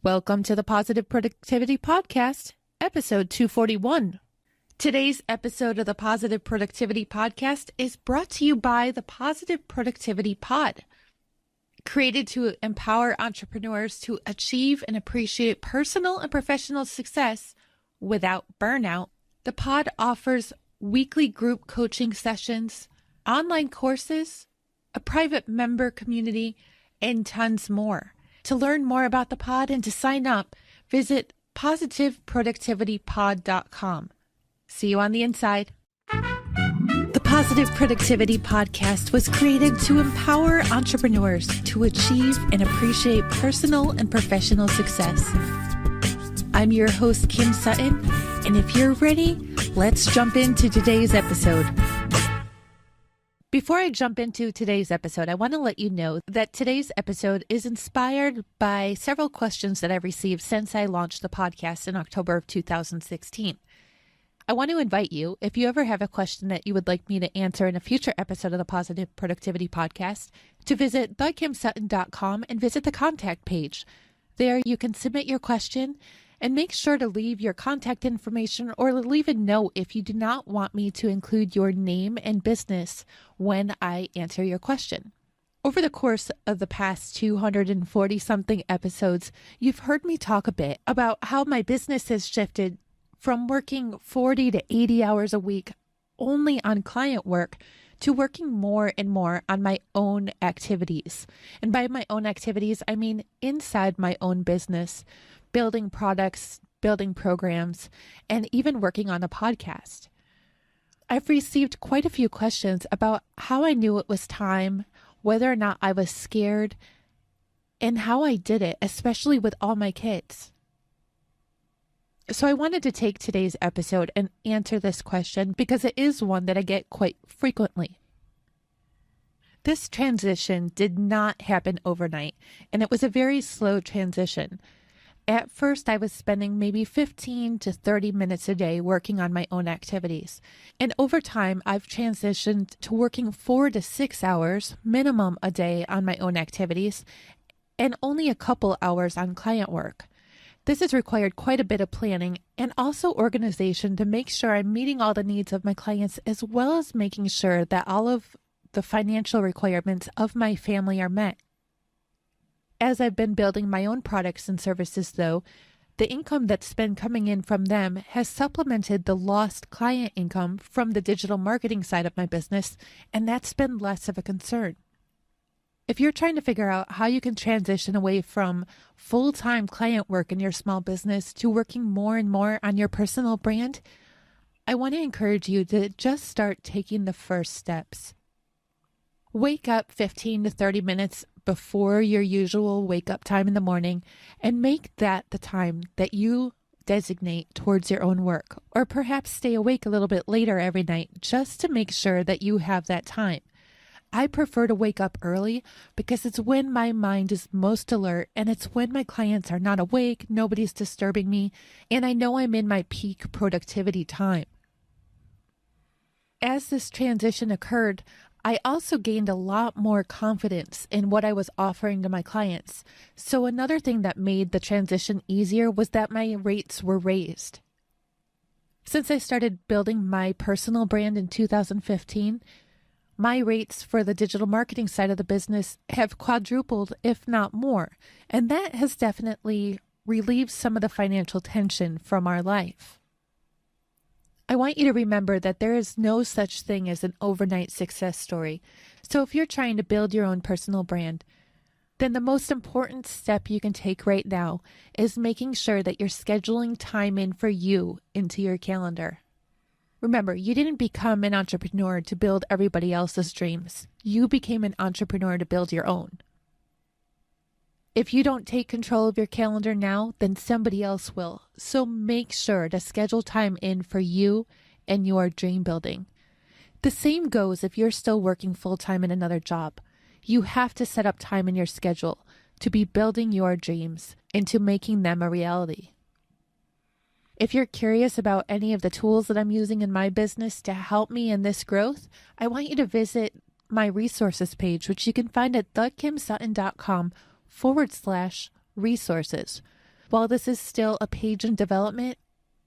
Welcome to the Positive Productivity Podcast, episode 241. Today's episode of the Positive Productivity Podcast is brought to you by the Positive Productivity Pod. Created to empower entrepreneurs to achieve and appreciate personal and professional success without burnout, the pod offers weekly group coaching sessions, online courses, a private member community, and tons more. To learn more about the pod and to sign up, visit positiveproductivitypod.com. See you on the inside. The Positive Productivity Podcast was created to empower entrepreneurs to achieve and appreciate personal and professional success. I'm your host, Kim Sutton, and if you're ready, let's jump into today's episode. Before I jump into today's episode, I want to let you know that today's episode is inspired by several questions that I've received since I launched the podcast in October of 2016. I want to invite you, if you ever have a question that you would like me to answer in a future episode of the Positive Productivity Podcast, to visit thekimsutton.com and visit the contact page. There you can submit your question and make sure to leave your contact information or leave a note if you do not want me to include your name and business when I answer your question. Over the course of the past 240-something episodes, you've heard me talk a bit about how my business has shifted from working 40 to 80 hours a week only on client work to working more and more on my own activities. And by my own activities, I mean inside my own business, building products, building programs, and even working on a podcast. I've received quite a few questions about how I knew it was time, whether or not I was scared, and how I did it, especially with all my kids. So I wanted to take today's episode and answer this question because it is one that I get quite frequently. This transition did not happen overnight, and it was a very slow transition. At first, I was spending maybe 15 to 30 minutes a day working on my own activities. And over time, I've transitioned to working 4 to 6 hours minimum a day on my own activities and only a couple hours on client work. This has required quite a bit of planning and also organization to make sure I'm meeting all the needs of my clients, as well as making sure that all of the financial requirements of my family are met. As I've been building my own products and services, though, the income that's been coming in from them has supplemented the lost client income from the digital marketing side of my business, and that's been less of a concern. If you're trying to figure out how you can transition away from full-time client work in your small business to working more and more on your personal brand, I want to encourage you to just start taking the first steps. Wake up 15 to 30 minutes before your usual wake-up time in the morning and make that the time that you designate towards your own work, or perhaps stay awake a little bit later every night just to make sure that you have that time. I prefer to wake up early because it's when my mind is most alert and it's when my clients are not awake, nobody's disturbing me, and I know I'm in my peak productivity time. As this transition occurred, I also gained a lot more confidence in what I was offering to my clients. So another thing that made the transition easier was that my rates were raised. Since I started building my personal brand in 2015, my rates for the digital marketing side of the business have quadrupled, if not more. And that has definitely relieved some of the financial tension from our life. I want you to remember that there is no such thing as an overnight success story. So if you're trying to build your own personal brand, then the most important step you can take right now is making sure that you're scheduling time in for you into your calendar. Remember, you didn't become an entrepreneur to build everybody else's dreams. You became an entrepreneur to build your own. If you don't take control of your calendar now, then somebody else will. So make sure to schedule time in for you and your dream building. The same goes if you're still working full-time in another job. You have to set up time in your schedule to be building your dreams into making them a reality. If you're curious about any of the tools that I'm using in my business to help me in this growth, I want you to visit my resources page, which you can find at thekimsutton.com/resources. While this is still a page in development,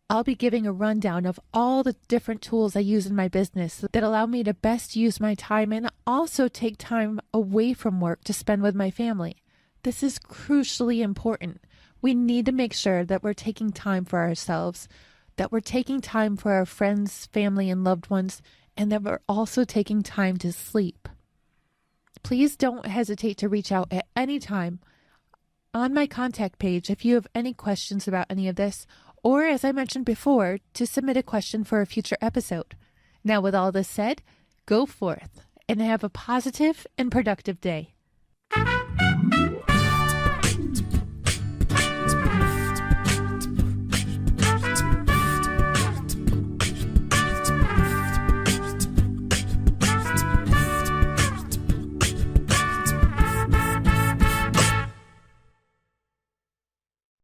I'll be giving a rundown of all the different tools I use in my business that allow me to best use my time and also take time away from work to spend with my family. This is crucially important. We need to make sure that we're taking time for ourselves, that we're taking time for our friends, family, and loved ones, and that we're also taking time to sleep. Please don't hesitate to reach out at any time on my contact page if you have any questions about any of this, or as I mentioned before, to submit a question for a future episode. Now, with all this said, go forth and have a positive and productive day.